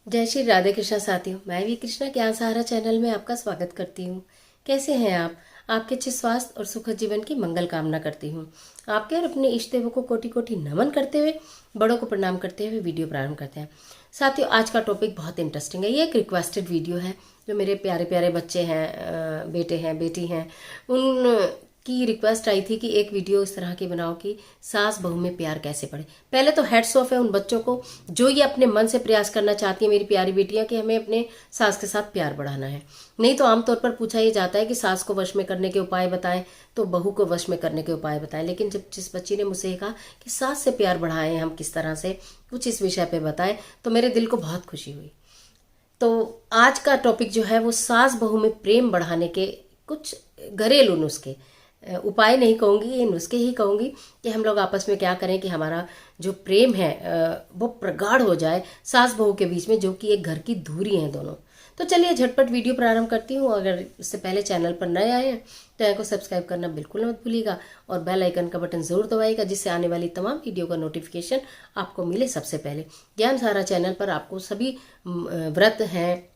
जय श्री राधे कृष्णा साथियों, मैं भी कृष्णा ज्ञान सहारा चैनल में आपका स्वागत करती हूँ। कैसे हैं आप? आपके अच्छे स्वास्थ्य और सुखद जीवन की मंगल कामना करती हूँ। आपके और अपने इष्ट देवों को कोटि कोटि नमन करते हुए, बड़ों को प्रणाम करते हुए वीडियो प्रारंभ करते हैं। साथियों, आज का टॉपिक बहुत इंटरेस्टिंग है। ये एक रिक्वेस्टेड वीडियो है जो मेरे प्यारे प्यारे बच्चे हैं, बेटे हैं, बेटी हैं, उन की रिक्वेस्ट आई थी कि एक वीडियो इस तरह की बनाओ कि सास बहू में प्यार कैसे बढ़े। पहले तो हेड्स ऑफ है उन बच्चों को जो ये अपने मन से प्रयास करना चाहती है, मेरी प्यारी बेटियां, कि हमें अपने सास के साथ प्यार बढ़ाना है। नहीं तो आमतौर पर पूछा ये जाता है कि सास को वश में करने के उपाय बताएं, तो बहू को वश में करने के उपाय बताएं। लेकिन जब जिस बच्ची ने मुझसे कहा कि सास से प्यार बढ़ाएं हम किस तरह से, कुछ इस विषय पे बताएं, तो मेरे दिल को बहुत खुशी हुई। तो आज का टॉपिक जो है वो सास बहू में प्रेम बढ़ाने के कुछ घरेलू नुस्खे, उपाय नहीं कहूँगी, ये नुस्खे ही कहूँगी कि हम लोग आपस में क्या करें कि हमारा जो प्रेम है वो प्रगाढ़ हो जाए सास बहू के बीच में, जो कि एक घर की धुरी हैं दोनों। तो चलिए झटपट वीडियो प्रारंभ करती हूँ। अगर इससे पहले चैनल पर नए आए हैं तो चैनल को सब्सक्राइब करना बिल्कुल मत भूलिएगा और बेल आइकन का बटन जरूर दबाइएगा, जिससे आने वाली तमाम वीडियो का नोटिफिकेशन आपको मिले सबसे पहले। ज्ञान सारा चैनल पर आपको सभी व्रत हैं,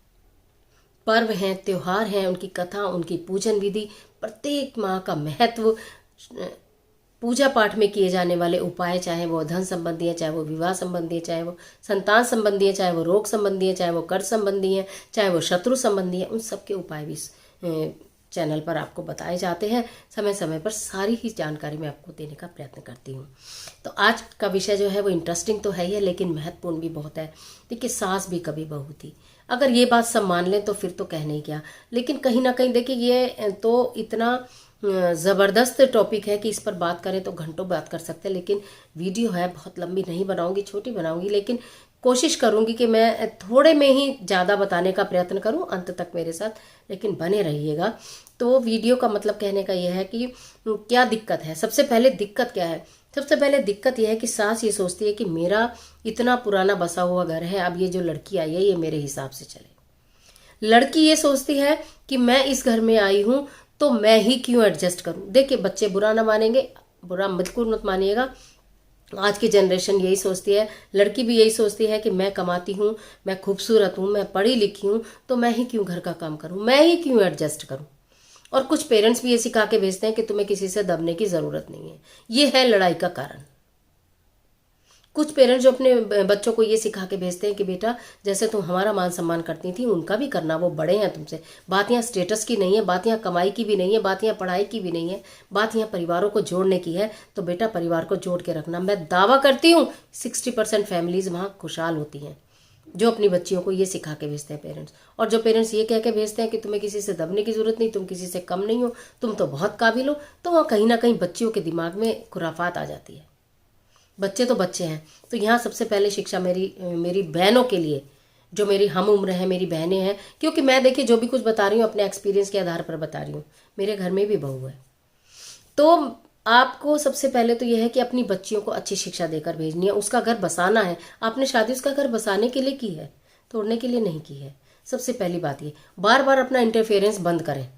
पर्व हैं, त्योहार हैं, उनकी कथा, उनकी पूजन विधि, प्रत्येक माह का महत्व, पूजा पाठ में किए जाने वाले उपाय, चाहे वो धन संबंधी है, चाहे वो विवाह संबंधी है, चाहे वो संतान संबंधी है, चाहे वो रोग संबंधी है, चाहे वो कर्ज संबंधी है, चाहे वो शत्रु संबंधी है, उन सबके उपाय भी चैनल पर आपको बताए जाते हैं। समय समय पर सारी ही जानकारी मैं आपको देने का प्रयत्न करती हूँ। तो आज का विषय जो है वो इंटरेस्टिंग तो है ही है, लेकिन महत्वपूर्ण भी बहुत है। देखिए, सास भी कभी बहू थी। अगर ये बात सब मान लें तो फिर तो कहने ही क्या। लेकिन कहीं ना कहीं देखिए, ये तो इतना ज़बरदस्त टॉपिक है कि इस पर बात करें तो घंटों बात कर सकते हैं। लेकिन वीडियो है, बहुत लंबी नहीं बनाऊंगी, छोटी बनाऊंगी, लेकिन कोशिश करूंगी कि मैं थोड़े में ही ज़्यादा बताने का प्रयत्न करूं। अंत तक मेरे साथ लेकिन बने रहिएगा। तो वीडियो का मतलब कहने का यह है कि क्या दिक्कत है। सबसे पहले दिक्कत क्या है? सबसे पहले दिक्कत यह है कि सास ये सोचती है कि मेरा इतना पुराना बसा हुआ घर है, अब ये जो लड़की आई है ये मेरे हिसाब से चले। लड़की ये सोचती है कि मैं इस घर में आई हूं तो मैं ही क्यों एडजस्ट करूं। देखिए, बच्चे बुरा ना मानेंगे, बुरा बिल्कुल मत मानिएगा। आज की जनरेशन यही सोचती है, लड़की भी यही सोचती है कि मैं कमाती हूँ, मैं खूबसूरत हूँ, मैं पढ़ी लिखी हूँ, तो मैं ही क्यों घर का काम करूँ, मैं ही क्यों एडजस्ट करूँ। और कुछ पेरेंट्स भी ये सिखा के भेजते हैं कि तुम्हें किसी से दबने की जरूरत नहीं है। ये है लड़ाई का कारण। कुछ पेरेंट्स जो अपने बच्चों को ये सिखा के भेजते हैं कि बेटा, जैसे तुम हमारा मान सम्मान करती थी उनका भी करना, वो बड़े हैं तुमसे। बात यहाँ स्टेटस की नहीं है, बात यहाँ कमाई की भी नहीं है, बात यहाँ पढ़ाई की भी नहीं है, बात यहाँ परिवारों को जोड़ने की है। तो बेटा, परिवार को जोड़ के रखना। मैं दावा करती हूँ 60% फैमिलीज वहाँ खुशहाल होती हैं, जो अपनी बच्चियों को ये सिखा के भेजते हैं पेरेंट्स। और जो पेरेंट्स ये कह के भेजते हैं कि तुम्हें किसी से दबने की जरूरत नहीं, तुम किसी से कम नहीं हो, तुम तो बहुत काबिल हो, तो वहाँ कहीं ना कहीं बच्चियों के दिमाग में खुराफात आ जाती है। बच्चे तो बच्चे हैं। तो यहाँ सबसे पहले शिक्षा मेरी मेरी बहनों के लिए, जो मेरी हम उम्र है, मेरी बहनें हैं, क्योंकि मैं देखिए जो भी कुछ बता रही हूँ अपने एक्सपीरियंस के आधार पर बता रही हूँ। मेरे घर में भी बहू है। तो आपको सबसे पहले तो यह है कि अपनी बच्चियों को अच्छी शिक्षा देकर भेजनी है। उसका घर बसाना है। आपने शादी उसका घर बसाने के लिए की है, तोड़ने के लिए नहीं की है। सबसे पहली बात ये, बार बार अपना इंटरफेरेंस बंद करें।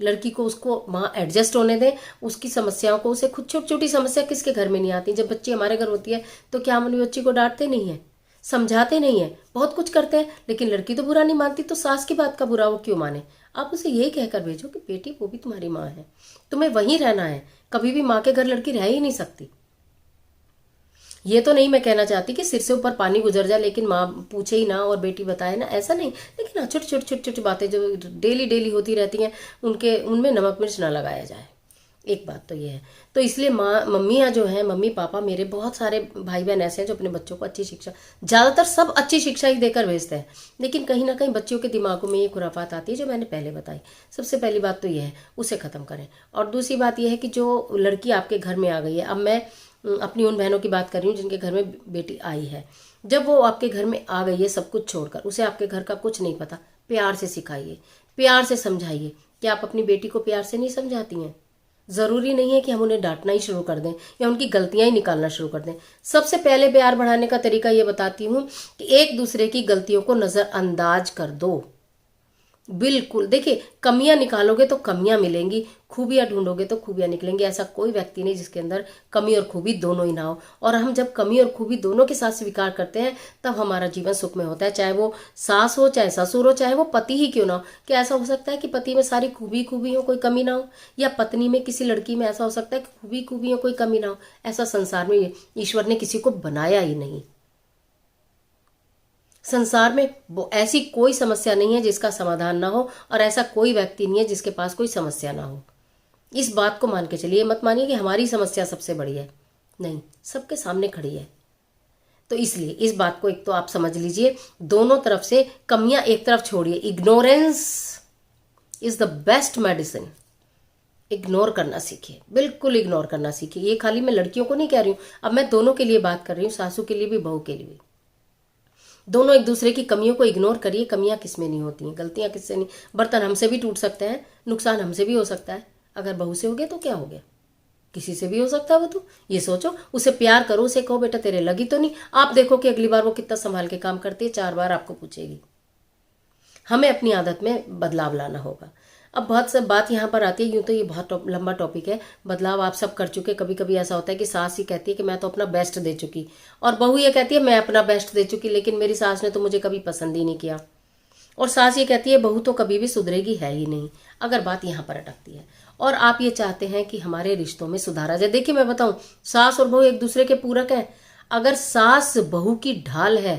लड़की को उसको वहाँ एडजस्ट होने दें, उसकी समस्याओं को, उसे खुद छोटी छोटी समस्या किसके घर में नहीं आती। जब बच्ची हमारे घर होती है तो क्या हम अपनी बच्ची को डांटते नहीं है, समझाते नहीं है, बहुत कुछ करते हैं, लेकिन लड़की तो बुरा नहीं मानती, तो सास की बात का बुरा वो क्यों माने। आप उसे यही कहकर भेजो कि बेटी, वो भी तुम्हारी माँ है, तुम्हें वहीं रहना है, कभी भी माँ के घर लड़की रह ही नहीं सकती। ये तो नहीं मैं कहना चाहती कि सिर से ऊपर पानी गुजर जाए लेकिन माँ पूछे ही ना और बेटी बताए ना, ऐसा नहीं। लेकिन हाँ, छोटी छोटी छोटी छोटी बातें जो डेली डेली होती रहती हैं, उनमें नमक मिर्च ना लगाया जाए। एक बात तो ये है। तो इसलिए माँ, मम्मियाँ जो हैं, मम्मी पापा, मेरे बहुत सारे भाई बहन ऐसे हैं जो अपने बच्चों को अच्छी शिक्षा, ज़्यादातर सब अच्छी शिक्षा ही देकर भेजते हैं, लेकिन कहीं ना कहीं बच्चियों के दिमागों में ये खुराफात आती है जो मैंने पहले बताई। सबसे पहली बात तो ये है, उसे ख़त्म करें। और दूसरी बात यह है कि जो लड़की आपके घर में आ गई है, अब मैं अपनी उन बहनों की बात कर रही हूँ जिनके घर में बेटी आई है। जब वो आपके घर में आ गई है सब कुछ छोड़कर, उसे आपके घर का कुछ नहीं पता, प्यार से सिखाइए, प्यार से समझाइए। क्या आप अपनी बेटी को प्यार से नहीं समझाती हैं? जरूरी नहीं है कि हम उन्हें डांटना ही शुरू कर दें या उनकी गलतियां ही निकालना शुरू कर दें। सबसे पहले प्यार बढ़ाने का तरीका ये बताती हूँ कि एक दूसरे की गलतियों को नजरअंदाज कर दो। बिल्कुल, देखिए कमियां निकालोगे तो कमियां मिलेंगी, खूबियां ढूंढोगे तो खूबियां निकलेंगी। ऐसा कोई व्यक्ति नहीं जिसके अंदर कमी और खूबी दोनों ही ना हो। और हम जब कमी और खूबी दोनों के साथ स्वीकार करते हैं तब हमारा जीवन सुखमय होता है। चाहे वो सास हो, चाहे ससुर हो, चाहे वो पति ही क्यों ना हो। क्या ऐसा हो सकता है कि पति में सारी खूबी खूबी हो, कोई कमी ना हो? या पत्नी में, किसी लड़की में ऐसा हो सकता है कि खूबी खूबी हो, कोई कमी ना हो? ऐसा संसार में ईश्वर ने किसी को बनाया ही नहीं। संसार में वो ऐसी कोई समस्या नहीं है जिसका समाधान ना हो, और ऐसा कोई व्यक्ति नहीं है जिसके पास कोई समस्या ना हो। इस बात को मान के चलिए, मत मानिए कि हमारी समस्या सबसे बड़ी है। नहीं, सबके सामने खड़ी है। तो इसलिए इस बात को एक तो आप समझ लीजिए, दोनों तरफ से कमियां एक तरफ छोड़िए। Ignorance is the best medicine. Ignore करना सीखिए, बिल्कुल इग्नोर करना सीखिए। ये खाली मैं लड़कियों को नहीं कह रही हूं, अब मैं दोनों के लिए बात कर रही हूँ, सासू के लिए भी, बहू के लिए भी। दोनों एक दूसरे की कमियों को इग्नोर करिए। कमियां किसमें नहीं होती हैं, गलतियां किससे नहीं। बर्तन हमसे भी टूट सकते हैं, नुकसान हमसे भी हो सकता है। अगर बहू से हो गया तो क्या हो गया, किसी से भी हो सकता है। वो तो ये सोचो, उसे प्यार करो, उसे कहो बेटा तेरे लगी तो नहीं। आप देखो कि अगली बार वो कितना संभाल के काम करती है, 4 बार आपको पूछेगी। हमें अपनी आदत में बदलाव लाना होगा। अब बहुत सब बात यहाँ पर आती है, यूं तो ये बहुत लंबा टॉपिक है। बदलाव आप सब कर चुके। कभी कभी ऐसा होता है कि सास ही कहती है कि मैं तो अपना बेस्ट दे चुकी, और बहू ये कहती है मैं अपना बेस्ट दे चुकी, लेकिन मेरी सास ने तो मुझे कभी पसंद ही नहीं किया। और सास ये कहती है बहू तो कभी भी सुधरेगी है ही नहीं। अगर बात यहाँ पर अटकती है और आप ये चाहते हैं कि हमारे रिश्तों में सुधार आ जाए, देखिए मैं बताऊं, सास और बहू एक दूसरे के पूरक हैं। अगर सास बहू की ढाल है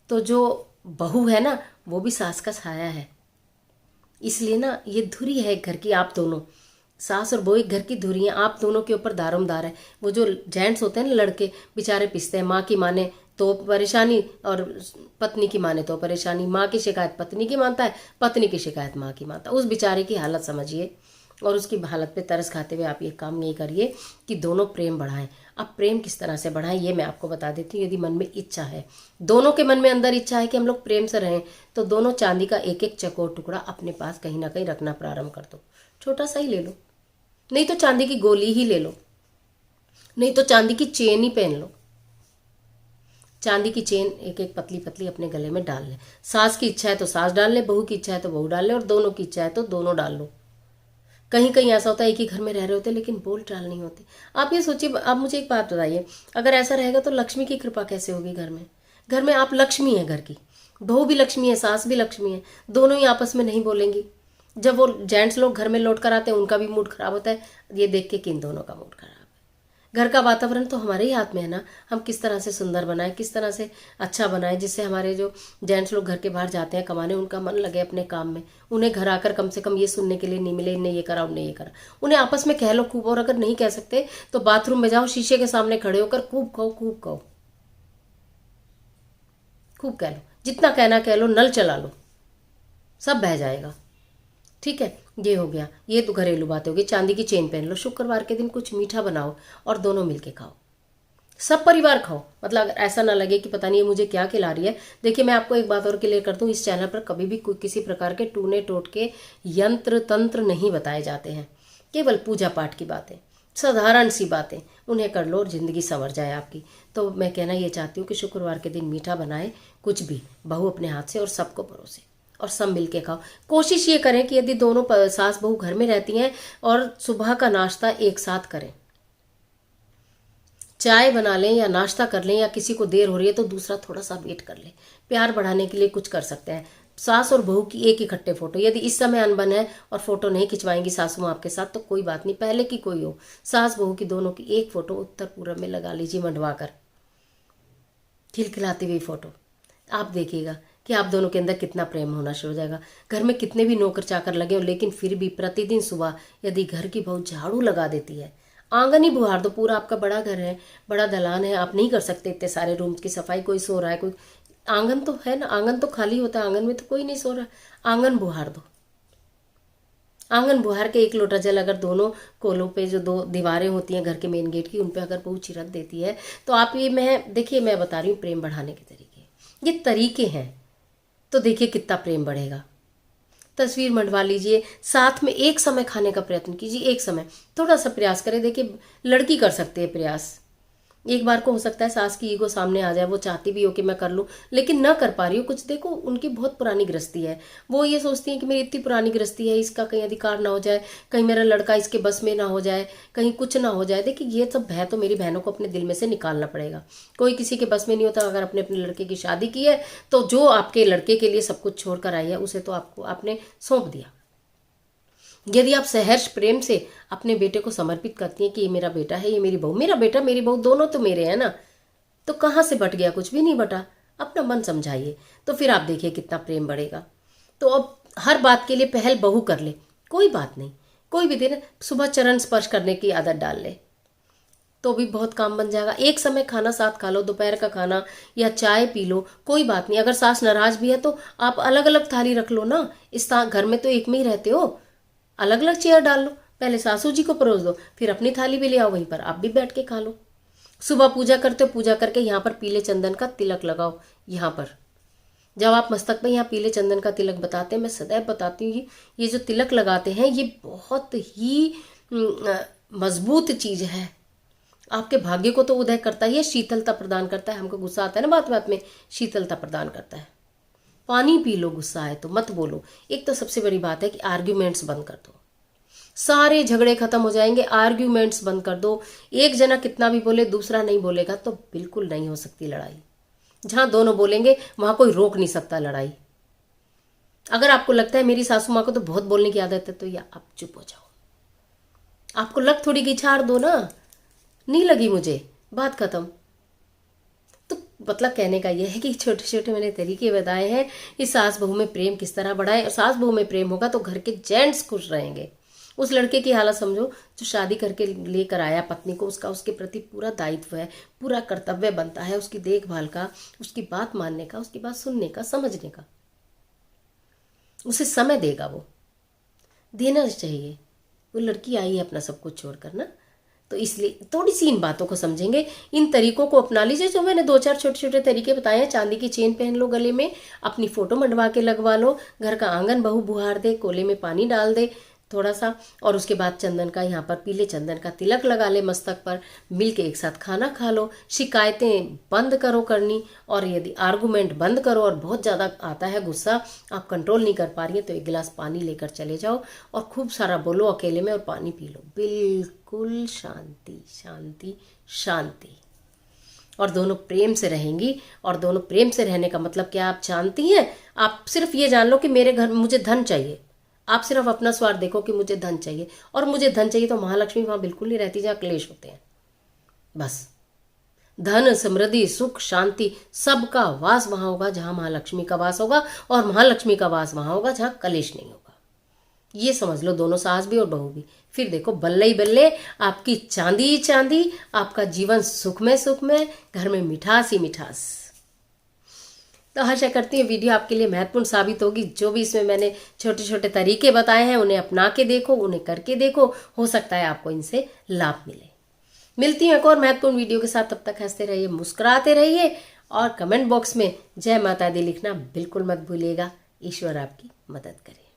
तो जो बहू है ना, वो भी सास का साया है। इसलिए ना ये धुरी है एक घर की। आप दोनों, सास और बहू एक घर की धुरी है, आप दोनों के ऊपर दारोमदार है। वो जो जेंट्स होते हैं ना, लड़के बेचारे पिसते हैं, माँ की माने तो परेशानी और पत्नी की माने तो परेशानी। माँ की शिकायत पत्नी की मानता है, पत्नी की शिकायत माँ की मानता है। उस बेचारे की हालत समझिए, और उसकी हालत पे तरस खाते हुए आप ये काम नहीं करिए कि दोनों प्रेम बढ़ाएं। अब प्रेम किस तरह से बढ़ाएं ये मैं आपको बता देती हूँ। यदि मन में इच्छा है, दोनों के मन में अंदर इच्छा है कि हम लोग प्रेम से रहें, तो दोनों चांदी का एक एक चकोर टुकड़ा अपने पास कहीं ना कहीं रखना प्रारंभ कर दो। छोटा सा ही ले लो, नहीं तो चांदी की गोली ही ले लो, नहीं तो चांदी की चेन ही पहन लो। चांदी की चेन एक एक पतली पतली अपने गले में डाल ले। सास की इच्छा है तो सास डाल ले, बहू की इच्छा है तो बहू डाल ले, और दोनों की इच्छा है तो दोनों डाल लो। कहीं कहीं ऐसा होता है एक ही घर में रह रहे होते लेकिन बोल चाल नहीं होते। आप ये सोचिए, आप मुझे एक बात बताइए, अगर ऐसा रहेगा तो लक्ष्मी की कृपा कैसे होगी घर में? घर में आप लक्ष्मी है, घर की बहू भी लक्ष्मी है, सास भी लक्ष्मी है, दोनों ही आपस में नहीं बोलेंगी। जब वो जेंट्स लोग घर में लौट कर आते हैं उनका भी मूड खराब होता है, ये देख के कि इन दोनों का मूड खराब है। घर का वातावरण तो हमारे ही हाथ में है ना, हम किस तरह से सुंदर बनाए, किस तरह से अच्छा बनाए, जिससे हमारे जो जेंट्स लोग घर के बाहर जाते हैं कमाने, उनका मन लगे अपने काम में। उन्हें घर आकर कम से कम ये सुनने के लिए नहीं मिले इनने ये करा उनने ये करा। उन्हें आपस में कह लो खूब, और अगर नहीं कह सकते तो बाथरूम में जाओ, शीशे के सामने खड़े होकर खूब कहो, खूब कहो, खूब कह लो, जितना कहना कह लो, नल चला लो, सब बह जाएगा। ठीक है, ये हो गया, ये तो घरेलू बात होगी। चांदी की चेन पहन लो, शुक्रवार के दिन कुछ मीठा बनाओ और दोनों मिलके खाओ, सब परिवार खाओ। मतलब अगर ऐसा ना लगे कि पता नहीं ये मुझे क्या खिला रही है। देखिए मैं आपको एक बात और क्लियर कर दूं, इस चैनल पर कभी भी कोई किसी प्रकार के टूने टोटके यंत्र तंत्र नहीं बताए जाते हैं, केवल पूजा पाठ की बातें, साधारण सी बातें, उन्हें कर लो और जिंदगी संवर जाए आपकी। तो मैं कहना ये चाहती हूँ कि शुक्रवार के दिन मीठा बनाए, कुछ भी, बहू अपने हाथ से, और सबको परोसे और सब मिलके खाओ। कोशिश ये करें कि यदि दोनों सास बहू घर में रहती हैं और सुबह का नाश्ता एक साथ करें, चाय बना लें या नाश्ता कर लें, या किसी को देर हो रही है तो दूसरा थोड़ा सा वेट कर ले। प्यार बढ़ाने के लिए कुछ कर सकते हैं। सास और बहू की एक इकट्ठे फोटो, यदि इस समय अनबन है और फोटो नहीं खिंचवाएंगी सासू माँ आपके साथ तो कोई बात नहीं, पहले की कोई हो, सास बहू की दोनों की एक फोटो उत्तर पूर्व में लगा लीजिए, मंडवा कर, खिलखिलाती हुई फोटो। आप देखिएगा कि आप दोनों के अंदर कितना प्रेम होना शुरू हो जाएगा। घर में कितने भी नौकर चाकर लगे हो, लेकिन फिर भी प्रतिदिन सुबह यदि घर की बहू झाड़ू लगा देती है, आंगन ही बुहार दो, पूरा आपका बड़ा घर है, बड़ा दलान है, आप नहीं कर सकते इतने सारे रूम की सफाई, कोई सो रहा है, कोई आंगन तो है ना, आंगन तो खाली होता है, आंगन में तो कोई नहीं सो रहा, आंगन बुहार दो। आंगन बुहार के एक लोटा जल अगर दोनों कोलों पे, जो दो दीवारें होती हैं घर के मेन गेट की, उन पे अगर बहू छिड़क देती है तो आप ये, मैं देखिए मैं बता रही हूँ प्रेम बढ़ाने के तरीके, ये तरीके हैं, तो देखिए कितना प्रेम बढ़ेगा। तस्वीर मंडवा लीजिए, साथ में एक समय खाने का प्रयत्न कीजिए, एक समय थोड़ा सा प्रयास करें। देखिए लड़की कर सकती है प्रयास, एक बार को हो सकता है सास की ईगो सामने आ जाए, वो चाहती भी हो कि मैं कर लूं लेकिन ना कर पा रही हूँ कुछ। देखो उनकी बहुत पुरानी गृहस्थी है, वो ये सोचती है कि मेरी इतनी पुरानी गृहस्थी है, इसका कहीं अधिकार ना हो जाए, कहीं मेरा लड़का इसके बस में ना हो जाए, कहीं कुछ ना हो जाए। देखिए ये सब भय तो मेरी बहनों को अपने दिल में से निकालना पड़ेगा। कोई किसी के बस में नहीं होता। अगर अपने अपने लड़के की शादी की है तो जो आपके लड़के के लिए सब कुछ छोड़कर आई है उसे तो आपको आपने सौंप दिया। यदि आप सहर्ष प्रेम से अपने बेटे को समर्पित करती हैं कि ये मेरा बेटा है, ये मेरी बहू, मेरा बेटा मेरी बहू दोनों तो मेरे हैं ना, तो कहाँ से बट गया? कुछ भी नहीं बटा। अपना मन समझाइए तो फिर आप देखिए कितना प्रेम बढ़ेगा। तो अब हर बात के लिए पहल बहू कर ले, कोई बात नहीं, कोई भी दिन सुबह चरण स्पर्श करने की आदत डाल ले तो भी बहुत काम बन जाएगा। एक समय खाना साथ खा लो, दोपहर का खाना या चाय पी लो, कोई बात नहीं। अगर सास नाराज भी है तो आप अलग अलग थाली रख लो ना, इस घर में तो एक में ही रहते हो, अलग अलग चेयर डाल लो, पहले सासू जी को परोस दो, फिर अपनी थाली भी ले आओ, वहीं पर आप भी बैठ के खा लो। सुबह पूजा करते हो, पूजा करके यहाँ पर पीले चंदन का तिलक लगाओ। यहाँ पर जब आप मस्तक में यहाँ पीले चंदन का तिलक बताते हैं, मैं सदैव बताती हूँ ये जो तिलक लगाते हैं ये बहुत ही मजबूत चीज है। आपके भाग्य को तो उदय करता ही है, शीतलता प्रदान करता है। हमको गुस्सा आता है ना बात बात में, शीतलता प्रदान करता है। पानी पी लो, गुस्सा है तो मत बोलो। एक तो सबसे बड़ी बात है कि आर्ग्यूमेंट्स बंद कर दो, सारे झगड़े खत्म हो जाएंगे। आर्ग्यूमेंट्स बंद कर दो। एक जना कितना भी बोले दूसरा नहीं बोलेगा तो बिल्कुल नहीं हो सकती लड़ाई। जहां दोनों बोलेंगे वहां कोई रोक नहीं सकता लड़ाई। अगर आपको लगता है मेरी सासू माँ को तो बहुत बोलने की आदत है तो या आप चुप हो जाओ। आपको लग थोड़ी कि छाड़ दो ना, नहीं लगी मुझे, बात खत्म। तो मतलब कहने का यह है कि छोटे छोटे मैंने तरीके बताए हैं कि सास बहू में प्रेम किस तरह बढ़ाए। और सास बहू में प्रेम होगा तो घर के जेंट्स खुश रहेंगे। उस लड़के की हालत समझो जो शादी करके लेकर आया पत्नी को, उसका उसके प्रति पूरा दायित्व है, पूरा कर्तव्य बनता है उसकी देखभाल का, उसकी बात मानने का, उसकी बात सुनने का, समझने का। उसे समय देगा, वो देना चाहिए। वो लड़की आई है अपना सब कुछ छोड़कर ना, तो इसलिए थोड़ी सी इन बातों को समझेंगे, इन तरीकों को अपना लीजिए जो मैंने 2-4 छोटे छोटे तरीके बताए हैं। चांदी की चेन पहन लो गले में, अपनी फोटो मंडवा के लगवा लो, घर का आंगन बहू बुहार दे, कोले में पानी डाल दे थोड़ा सा, और उसके बाद चंदन का यहाँ पर पीले चंदन का तिलक लगा ले मस्तक पर, मिल के एक साथ खाना खा लो। शिकायतें बंद करो करनी, और यदि आर्गूमेंट बंद करो और बहुत ज़्यादा आता है गुस्सा, आप कंट्रोल नहीं कर पा रही है, तो एक गिलास पानी लेकर चले जाओ और खूब सारा बोलो अकेले में और पानी पी लो। बिल्कुल शांति शांति शांति। और दोनों प्रेम से रहेंगी। और दोनों प्रेम से रहने का मतलब क्या आप जानती हैं? आप सिर्फ ये जान लो कि मेरे घर में मुझे धन चाहिए। आप सिर्फ अपना स्वार्थ देखो कि मुझे धन चाहिए, और मुझे धन चाहिए तो महालक्ष्मी वहां बिल्कुल नहीं रहती जहां क्लेश होते हैं। बस धन समृद्धि सुख शांति सबका वास वहां होगा जहां महालक्ष्मी का वास होगा, और महालक्ष्मी का वास वहां होगा जहां कलेश नहीं होगा। ये समझ लो, दोनों सास भी और बहू भी। फिर देखो बल्ले ही बल्ले, आपकी चांदी ही चांदी, आपका जीवन सुख में, घर में मिठास ही मिठास। तो आशा करती हूँ वीडियो आपके लिए महत्वपूर्ण साबित होगी। जो भी इसमें मैंने छोटे छोटे तरीके बताए हैं उन्हें अपना के देखो, उन्हें करके देखो, हो सकता है आपको इनसे लाभ मिले। मिलती हूँ एक और महत्वपूर्ण वीडियो के साथ, तब तक हंसते रहिए, मुस्कुराते रहिए, और कमेंट बॉक्स में जय माता दी लिखना बिल्कुल मत भूलिएगा। ईश्वर आपकी मदद करे।